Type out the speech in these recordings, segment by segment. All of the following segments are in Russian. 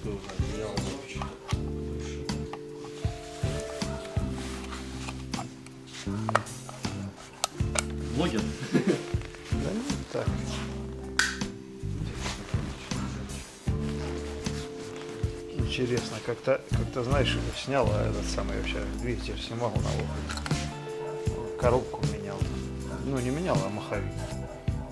Что за одеяло вообще? Блогер? Да нет, так. Интересно, как-то знаешь, снял этот самый вообще двигатель, снимал на опыт. Коробку менял. Ну, не менял, а маховик.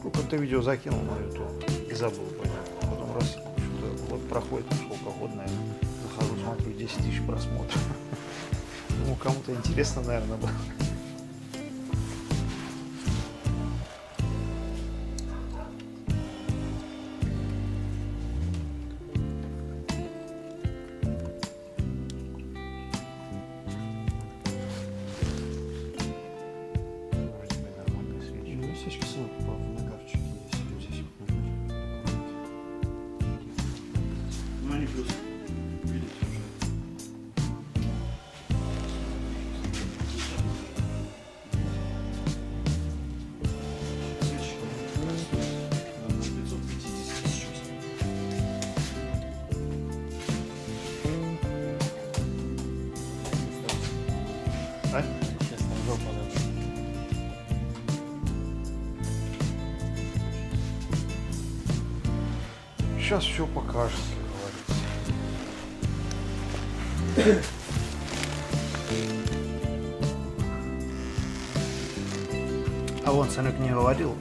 Ну, как-то видео закинул на YouTube и забыл, понятно. Потом раз, что-то вот проходит, сколько год, наверное, захожу, смотрю, 10 тысяч просмотров. Ну, кому-то интересно, наверное, было. Вроде бы нормальная свеча. Ну, свечка сама попала в нагарчик, если вот здесь вот нагар. Ну они плюс, видите, уже. Свечи. На 550 сейчас. А? Сейчас там жопа надо. Сейчас все покажет, как говорится. А вон Санек не говорил,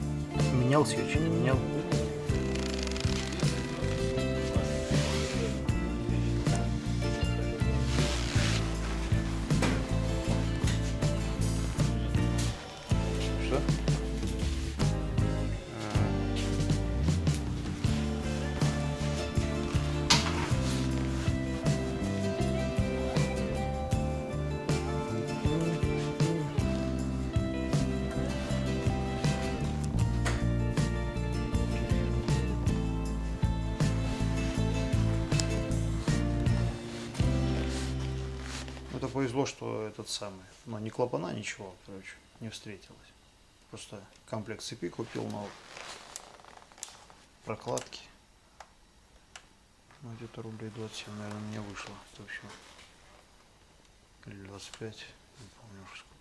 менял свечи, не менял. Что? Это повезло, что этот самый, но ни клапана, ничего, короче, не встретилось. Просто комплект цепи купил, но прокладки. Ну, где-то рублей 27, наверное, мне вышло. Это вообще. Или 25, не помню уже сколько.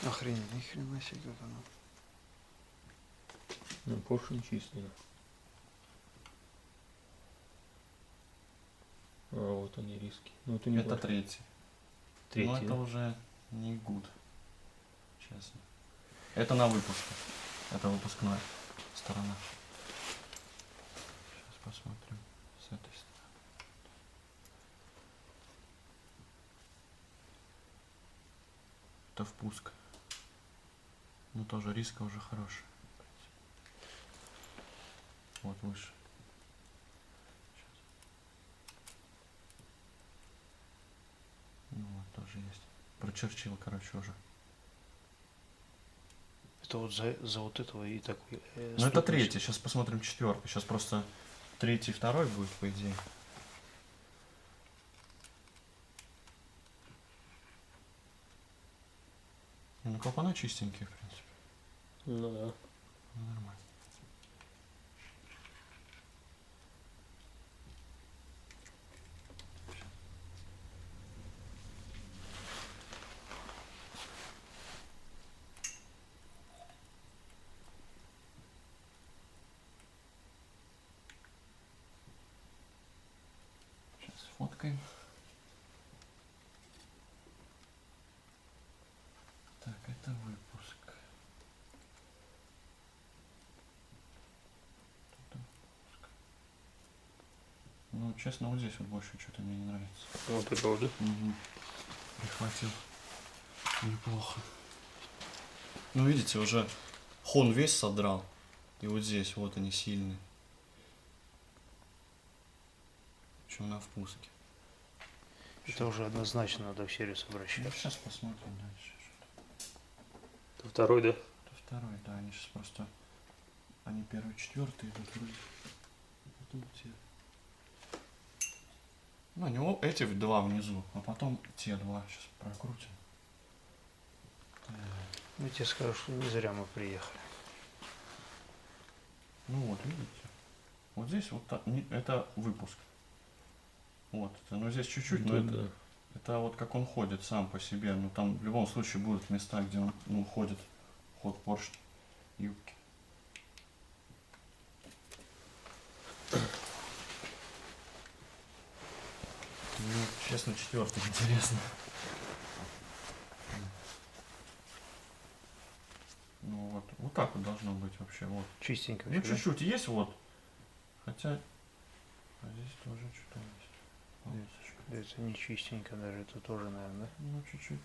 Охренеть, ни хрена себе, как оно. Ну, поршень чистый. А вот они риски. Ну, это не Это поршень. третий. Третий, Но это да? уже не гуд, честно. Это на выпуске. Это выпускная сторона. Сейчас посмотрим с этой стороны. Это впуск. Ну тоже риска уже хорошая. Вот выше. Сейчас. Ну вот тоже есть. Прочерчил, короче, уже. Это вот за вот этого и такой. Ну это третий, сейчас посмотрим четвертый. Сейчас просто третий, второй будет, по идее. Ну клапана чистенькие, в принципе. Ну да. Ну, нормально. Сейчас фоткаем. Так, это выпуск. Тут выпуск. Ну, честно, вот здесь вот больше что-то мне не нравится. Вот это вот, да? Угу. Прихватил. Неплохо. Ну, видите, уже хон весь содрал. И вот здесь вот они сильные. Причем на впуске. Это уже однозначно надо в сервис Ну, обращаться. сейчас посмотрим дальше. Это второй, да? Это второй, да, они сейчас просто... Они первый, четвертый идут вроде. Потом те Ну, не эти два внизу, а потом те два. Сейчас прокрутим. Ну, тебе скажу, что не зря мы приехали. Ну вот, видите? Вот здесь вот это выпуск. Вот, ну здесь чуть-чуть, но это вот как он ходит сам по себе. Ну там в любом случае будут места, где он ходит, ход поршня, юбки. Ну, честно, четвертый интересно. Ну вот так вот должно быть вообще, вот. Чистенько. Ну всё, да? чуть-чуть есть вот, хотя, а здесь тоже что-то есть. Полосочка. Да это не чистенько даже, это тоже, наверное, да? Ну чуть-чуть.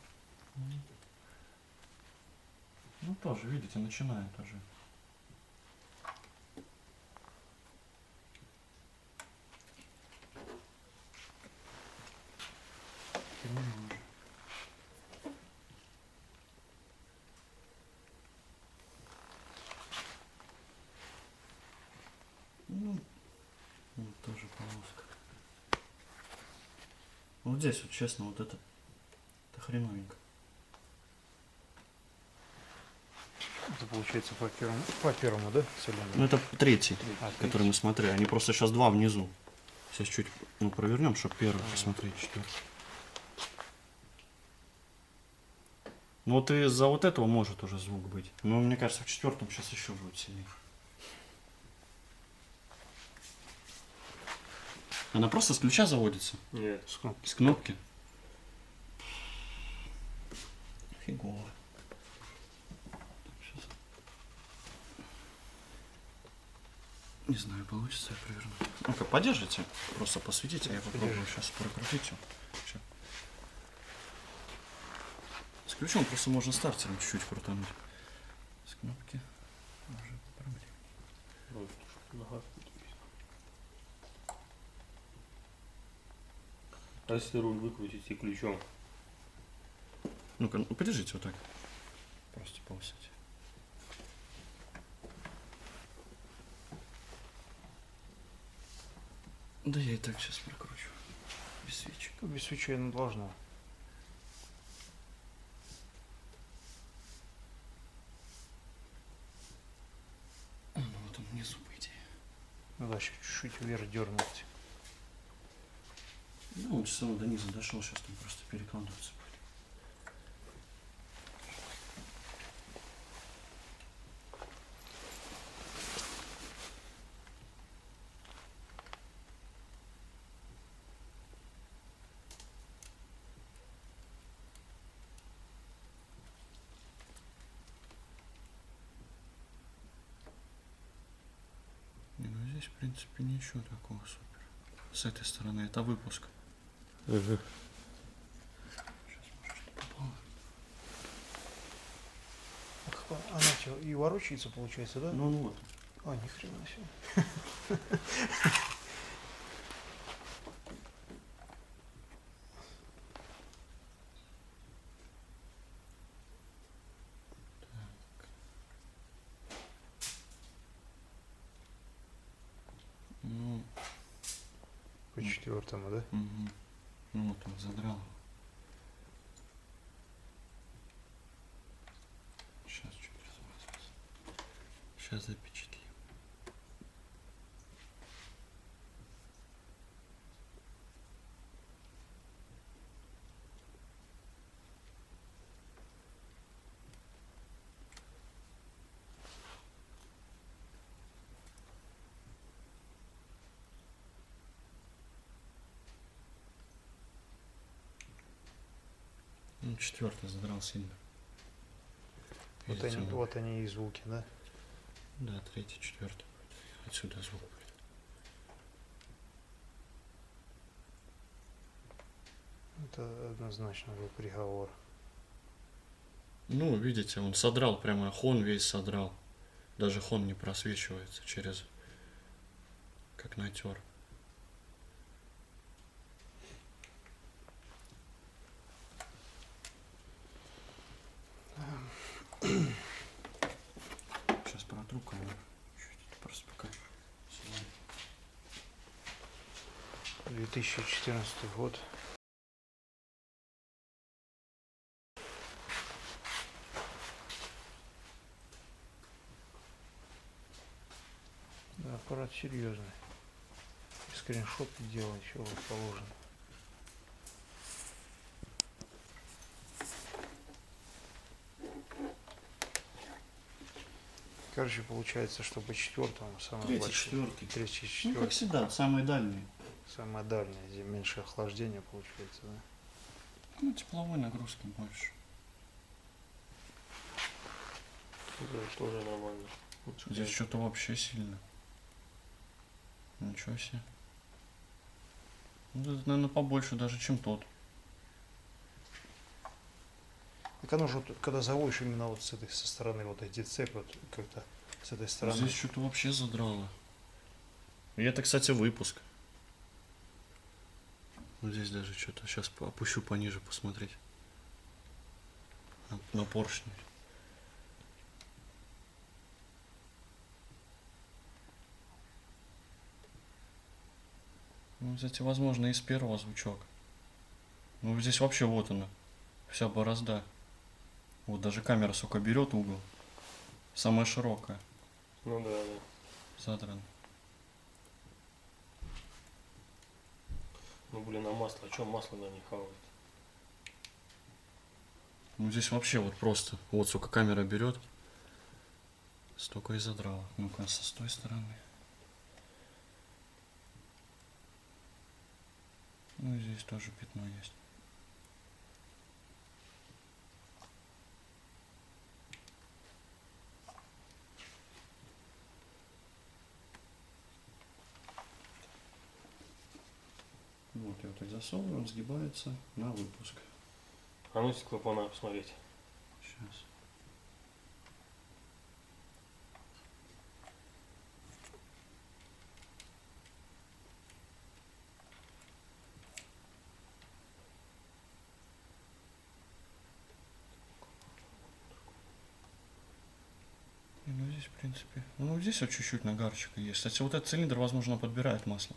Ну тоже, видите, начинает уже. Немного. Ну, вот тоже полоска. Вот здесь вот, честно, вот это хреновенько. Это получается по первому, да, цилиндру? Ну это третий, А, который мы смотрели. Они просто сейчас два внизу. Сейчас чуть провернем, чтобы первый посмотреть, четвертый. Ну вот из-за вот этого может уже звук быть. Но мне кажется, в четвертом сейчас еще будет сильнее. Она просто с ключа заводится? Нет. С кнопки. С кнопки? Фигово. Сейчас. Не знаю, получится я проверну. Ну-ка, подержите, просто посветите, а я попробую сейчас прокрутить его. Ща. С ключом просто можно стартером чуть-чуть крутануть. С кнопки уже проблем. Вот, нога. А если руль выкрутить и ключом? Ну-ка, ну, подержите вот так. Просто повысить. Да я и так сейчас прокручу. Без свечек. Ну, без свечей оно должно. Ну вот он внизу, по идее. Надо еще чуть-чуть вверх дернуть. Ну, он все равно до низа дошел, сейчас там просто перекладываться будет. Не, ну здесь, в принципе, ничего такого супер. С этой стороны это выпуск. Сейчас, может, что попало. Она что, и ворочается, получается, да? Ну вот. А, ни хрена себе. Ну, По четвертому, да? угу. Ну вот он задрал. Сейчас чуть размазался. Сейчас запечатлим. Ну, четвертый задрал сильно. Вот Видите, они, он- вот они и звуки, да? Да, третий, четвертый. Отсюда звук будет. Это однозначно был приговор. Ну, видите, он содрал прямо, хон весь содрал. Даже хон не просвечивается через, как натер. Сейчас протру камеру. Чуть просто пока. 2014 год. Да, аппарат серьезный. Скриншоты делать, еще вот положено. Короче, получается, что по четвертому самый Третий, большой. четвертый. Третий, Ну, четвертый. как всегда, самые дальние. Самое дальнее, где меньше охлаждения получается, да? Ну, тепловой нагрузки больше. Да, тоже нормально. Здесь что-то вообще сильно. Ничего себе. Ну, это, наверное, побольше даже, чем тот. Так оно же, вот, когда заводишь именно вот с этой со стороны, вот эти цепь, вот как-то с этой стороны. Здесь что-то вообще задрало. И это, кстати, выпуск. Вот здесь даже что-то. Сейчас опущу пониже посмотреть. На поршни. Ну, кстати, возможно, из первого звучок. Ну, здесь вообще вот она. Вся борозда. Вот даже камера, сука, берет угол. Самая широкая. Ну да, да. Задрана. Ну блин, а масло? Чем масло на не хавает? Ну, здесь вообще вот просто. Вот, сука, камера берет. Столько и задрала. Ну-ка, с той стороны. Ну, и здесь тоже пятно есть. Вот, я вот так засовываю, он сгибается на выпуск. А ну стеклопана посмотреть. Сейчас. Ну, здесь, в принципе... Ну, здесь вот чуть-чуть нагарчика есть. Кстати, вот этот цилиндр, возможно, подбирает масло.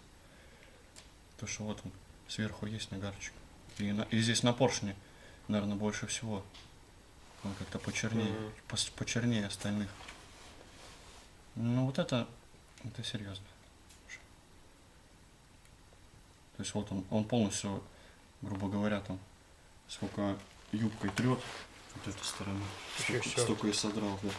То, что вот он сверху есть нагарчик. И здесь на поршне, наверное, больше всего. Он как-то почернее, почернее остальных. Ну, вот это серьезно. То есть вот он полностью, грубо говоря, там, сколько юбкой трет вот этой стороны, столько и содрал, да.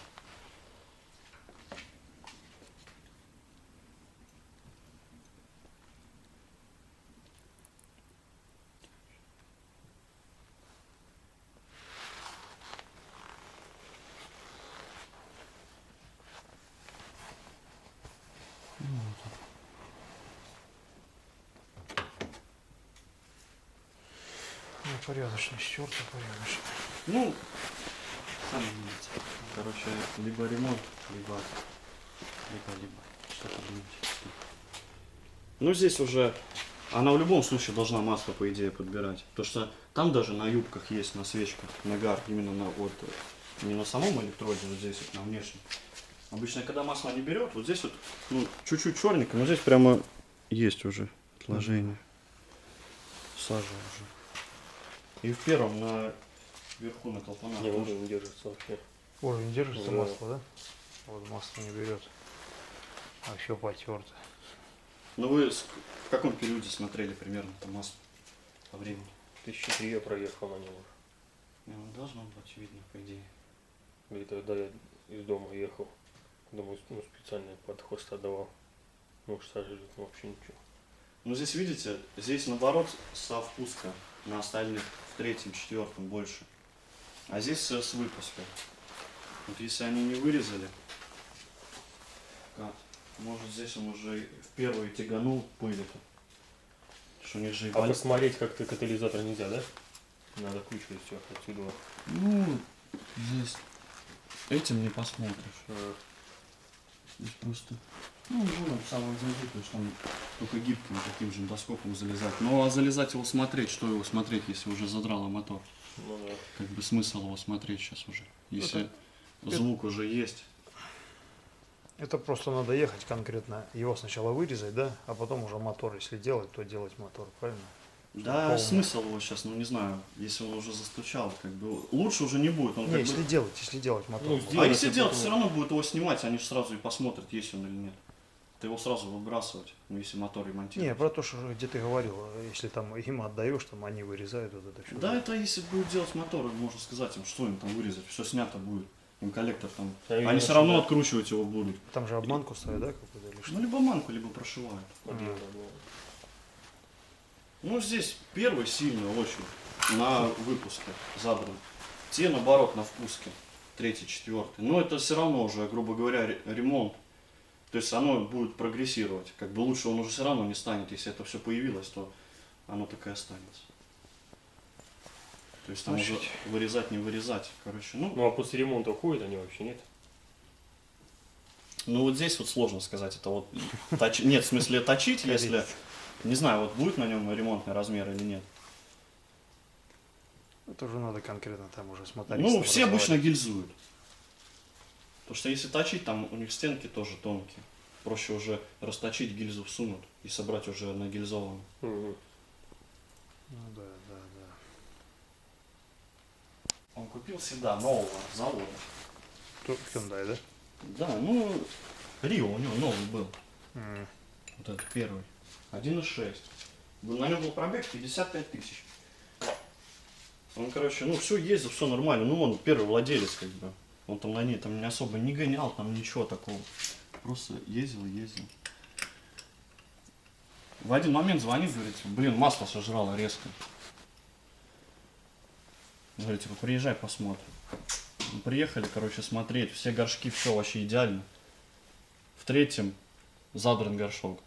Ну, порядочно, стерто, порядочно. Ну, сами видите. Короче, либо ремонт, либо что-то думать. Ну, здесь уже она в любом случае должна масло, по идее, подбирать. Потому что там даже на юбках есть, на свечках, нагар, именно на вот, не на самом электроде, вот здесь вот, на внешнем. Обычно, когда масло не берет, вот здесь вот, ну, чуть-чуть черненько, но здесь прямо есть уже отложение. Сажа уже. И в первом наверху на клапанах. Не, он не держится вообще. Уровень держится Да. масло, да? Вот масло не берет. А все потерто. Ну вы в каком периоде смотрели примерно это масло по времени? 1003 я проехал на него. Ну, должно быть видно, по идее. И тогда я из дома ехал. Думаю, ну, специально под хвост отдавал. Ну, сажает, ну, вообще ничего. Ну здесь видите, здесь наоборот со впуска на остальных в третьем, четвертом больше. А здесь с выпуска. Вот если они не вырезали, может здесь он уже в первый тяганул пыли-то. Что у них же и А посмотреть как-то катализатор нельзя, да? Надо ключ все отсюда. Ну, здесь этим не посмотришь. Здесь просто, ну, вон в самом внизу, то есть там только гибким таким же доскопом залезать. Ну, а залезать его смотреть, что его смотреть, если уже задрало мотор? Ну да. Как бы смысл его смотреть сейчас уже, если Это- звук уже есть. Это просто надо ехать конкретно, его сначала вырезать, да, а потом уже мотор, если делать, то делать мотор, правильно? Да, полный. смысл его сейчас, ну не знаю, если он уже застучал, как бы лучше уже не будет. Он Не, как если бы... делать мотор. Ну, будет. А сделать, если и делать, потом- все равно будет его снимать, они же сразу и посмотрят, есть он или нет. Ты его сразу выбрасывать, ну, если мотор ремонтировать. Не, про то, что где ты говорил, если там им отдаешь, там они вырезают вот это все. Да, это если будет делать мотор, можно сказать им, что им там вырезать, все снято будет. Им коллектор там. А Они именно все равно сюда. откручивать его будут. Там же обманку ставят, да, какую-то или что? Ну, либо манку, либо прошивают. Один, Ну, здесь первый сильный очень на выпуске задран. Те, наоборот, на впуске. Третий, четвертый. Но это все равно уже, грубо говоря, ремонт. То есть оно будет прогрессировать. Как бы лучше он уже все равно не станет. Если это все появилось, то оно так и останется. То есть там Значит. уже вырезать, не вырезать. Короче, ну, Ну а после ремонта уходят они вообще, нет? ну вот здесь вот сложно сказать. Это вот нет, в смысле точить, если... Не знаю, вот будет на нем ремонтный размер или нет. Это уже надо конкретно там уже с мотористом. Ну, все обычно разговаривать. гильзуют. Потому что если точить, там у них стенки тоже тонкие. Проще уже расточить, гильзу всунуть и собрать уже на гильзованную. Мгм. Ну да, да, да. Он купил всегда нового завода. Hyundai, да? Да, ну, Рио у него новый был. М. Вот этот первый. 1.6. На нем был пробег 55 тысяч. Он, короче, ну, все ездил, все нормально. Ну, он первый владелец, как бы. Он там на ней там не особо не гонял, там ничего такого. Просто ездил. В один момент звонит, говорит, блин, масло сожрало резко. Говорит, типа, приезжай, посмотрим. Мы приехали, короче, смотреть, все горшки, все вообще идеально. В третьем задран горшок.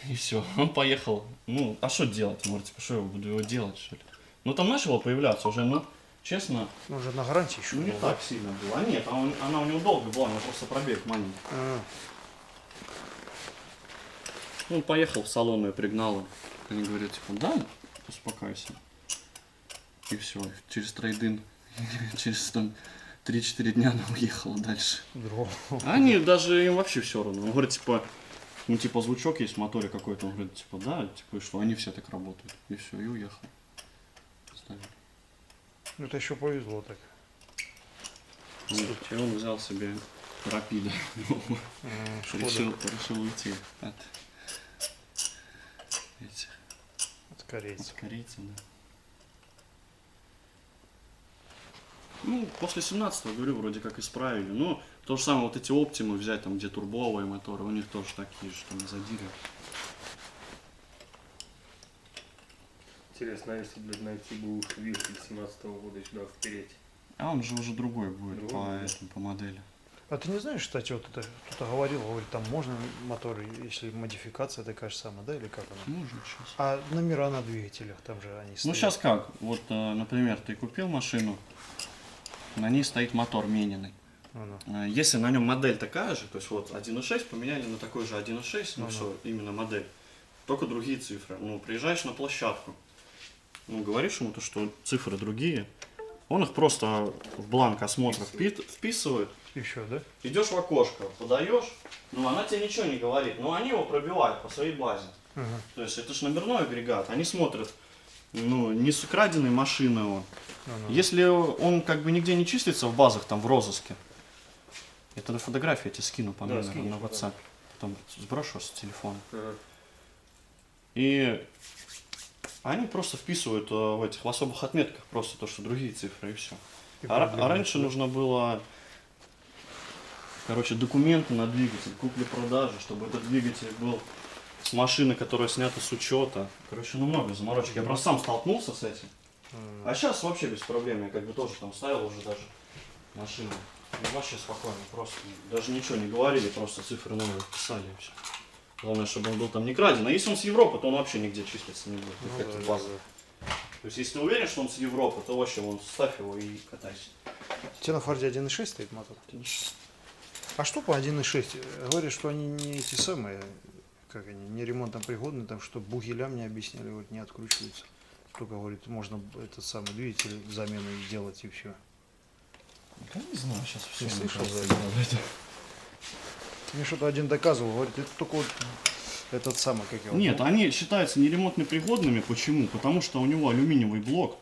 И все, он поехал. Ну, а что делать? Он говорит, типа, что я буду его делать, что ли? Ну, там начало появляться уже, ну, честно, Ну, уже на гарантии еще ну, не был, да? так сильно было. А нет, она у него долго была, у него просто пробег маленький. А, Ну, он поехал в салон, я пригнал его. Они говорят, типа, да, успокойся. И все, через трейдин, через там 3-4 дня она уехала дальше. другого. А они даже им вообще все равно. Он говорит, типа, ну, типа, звучок есть в моторе какой-то. Он говорит, типа, да, типа, и что, они все так работают. И все, и уехал. Оставили. Ну, это еще повезло так. И он взял себе рапида. Шкода. решил уйти от этих, От корейцев. от корейцев, да. Ну, после 17-го, говорю, вроде как исправили. Ну, то же самое, вот эти оптимы взять, там, где турбовые моторы, у них тоже такие же, там, задиры. Интересно, а если, блядь, найти бы уж двигатель 17-го года сюда впереть? А он же уже другой будет Другой, да. по модели. А ты не знаешь, кстати, вот это кто-то говорил, там можно моторы, если модификация такая же самая, да, или как она? Можно сейчас. А номера на двигателях, там же они Ну, стоят. сейчас как? Вот, например, ты купил машину, на ней стоит мотор мененный. Ну-ну. Если на нем модель такая же, то есть вот 1.6 поменяли на такой же 1.6, ну Ага. все, именно модель, только другие цифры. Ну, приезжаешь на площадку, ну, говоришь ему то, что цифры другие, он их просто в бланк осмотра вписывает, Еще, да? идешь в окошко, подаешь, ну, она тебе ничего не говорит, но они его пробивают по своей базе. Ага. То есть это же номерной агрегат, они смотрят, ну, не с украденной машины он. Ну-ну. Если он как бы нигде не числится в базах, там в розыске, это на фотографии я тебе скину по Да, номеру скинешь, на да. WhatsApp. Потом сброшу с телефона. Ага. И они просто вписывают в этих в особых отметках просто то, что другие цифры и все. И А проблема, раньше да? нужно было, короче, документы на двигатель, купли-продажи, чтобы этот двигатель был с машины, которая снята с учета. Короче, ну много заморочек. Я просто сам столкнулся с этим. А сейчас вообще без проблем. Я как бы тоже там ставил уже даже машину. И вообще спокойно, просто даже ничего не говорили, просто цифры новые писали и все. Главное, чтобы он был там не краден. А если он с Европы, то он вообще нигде числиться не будет. Ну как да, в базах. да. То есть, если ты уверен, что он с Европы, то вообще вон ставь его и катайся. У тебя на Форде 1.6 стоит мотор? А что по 1.6? Говорят, что они не эти самые, как они, не ремонтно пригодны, там, что бугелям не объясняли, говорит, не откручиваются. Только, говорит, можно этот самый двигатель замену сделать и все. Да не знаю, сейчас все Не слышал за это? Мне что-то один доказывал, говорит, это только вот этот самый, как его. Нет, ну, они считаются неремонтно пригодными. Почему? Потому что у него алюминиевый блок.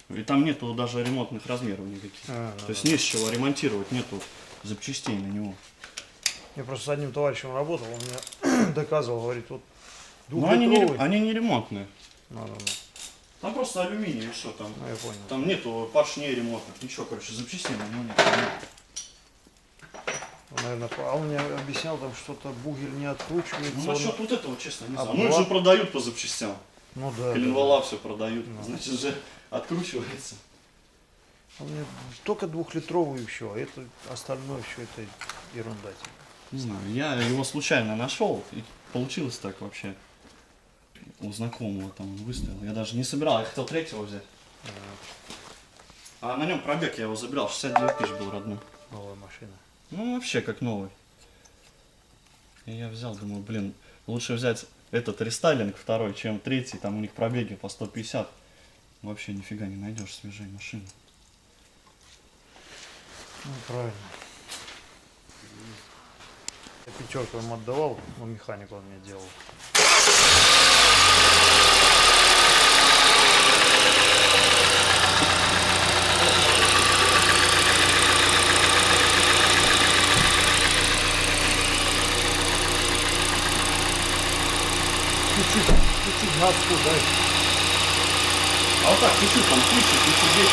И там нету даже ремонтных размеров никаких. То есть не с чего ремонтировать, нету запчастей на него. Я просто с одним товарищем работал, он мне доказывал, говорит, вот Но они не, двухлитровый. они не ремонтные. Ну. Там просто алюминий и все там. Ну, я понял. Там нету поршней ремонтных, ничего, короче, запчастей на него нет. Он, наверное, а он мне объяснял, там что-то бугель не откручивается. Ну он- насчет вот этого, честно, не знаю. Обвал. Ну их же продают по запчастям. Ну да. Коленвала все продают. Ну. Значит же откручивается. Он мне только двухлитровый все, а это остальное все это ерунда. Типа. Не знаю, я его случайно нашел, и получилось так вообще. У знакомого там он выставил. Я даже не собирал, я хотел третьего взять. А на нем пробег, я его забирал, 69 тысяч был родной. Новая машина. Ну вообще как новый. И я взял, думаю, блин, лучше взять этот рестайлинг второй, чем третий, там у них пробеги по 150. Вообще нифига не найдешь свежей машины. Ну правильно. Я пятерку ему отдавал, но механику он мне делал. Чуть-чуть газку дай. А вот так, чуть-чуть там, чуть-чуть 10,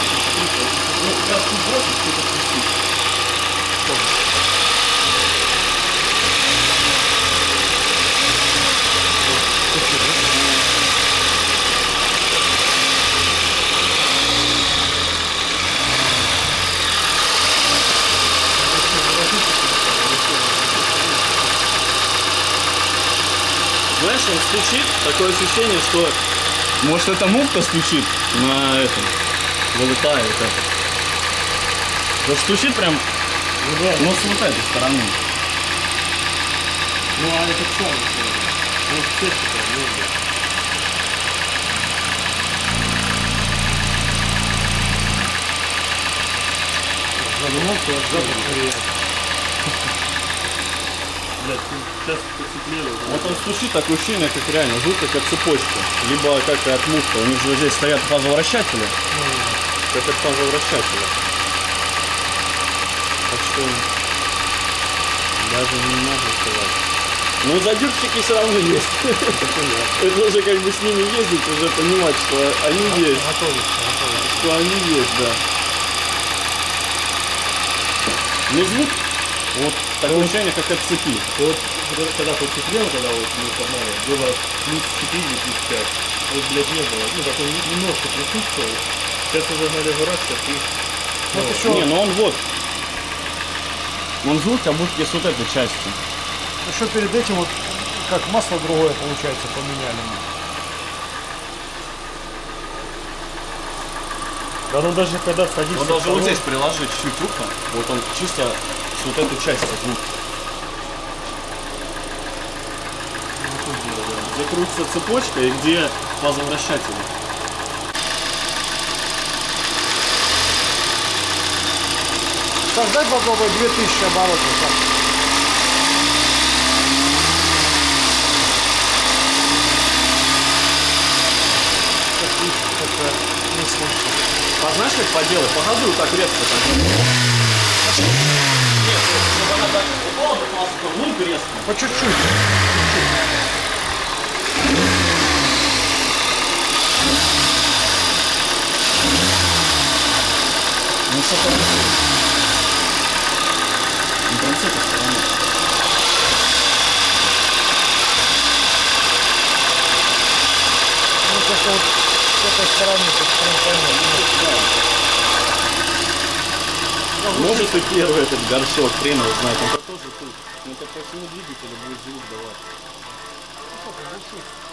ну, сейчас тут бросить, что-то спустить. Знаешь, он стучит, такое ощущение, что может это муфта стучит на этом, вылетает это. Да стучит прям, ну с вот этой стороны. Ну а это что? Вот цепь-то, ну, да. Блядь, сейчас посветлело. Вот он стучит, такое ощущение, как реально, жутко как цепочка, либо как от муфта. У них же здесь стоят фазовращатели, как от фазовращателя. Так что даже не могу сказать. Ну задирчики все равно есть. Это уже как бы с ними ездить, уже понимать, что они есть. Что они есть, да. Ну звук, вот такое ощущение, как от цепи. Вот когда посветлело, когда вот мы погнали, было плюс 4, плюс 5. Вот, блядь, не было. Ну, такой немножко присутствовал. Сейчас уже належался и... Вот еще, Не, ну он вот. Он звук, как будто с вот этой части. еще перед этим вот как масло другое получается поменяли. Да, ну даже когда садишься... Вот даже в вот салон, здесь приложить чуть ухо, вот он чисто с вот этой части звук. Где крутится цепочка и где фазовращатели. Так, дай попробуй 2000 оборотов. Так. Как-то не слышно. А знаешь, как поделать? Погоди вот так резко. Так. Нет, чтобы она так упала до класса, то лук резко. По чуть-чуть. Ну что там? Не прям с этой стороны. Ну, как вот с этой стороны, как Может и первый этот горшок, хрен его знает. Он тоже тут. Ну это по всему двигателю будет звук давать. прям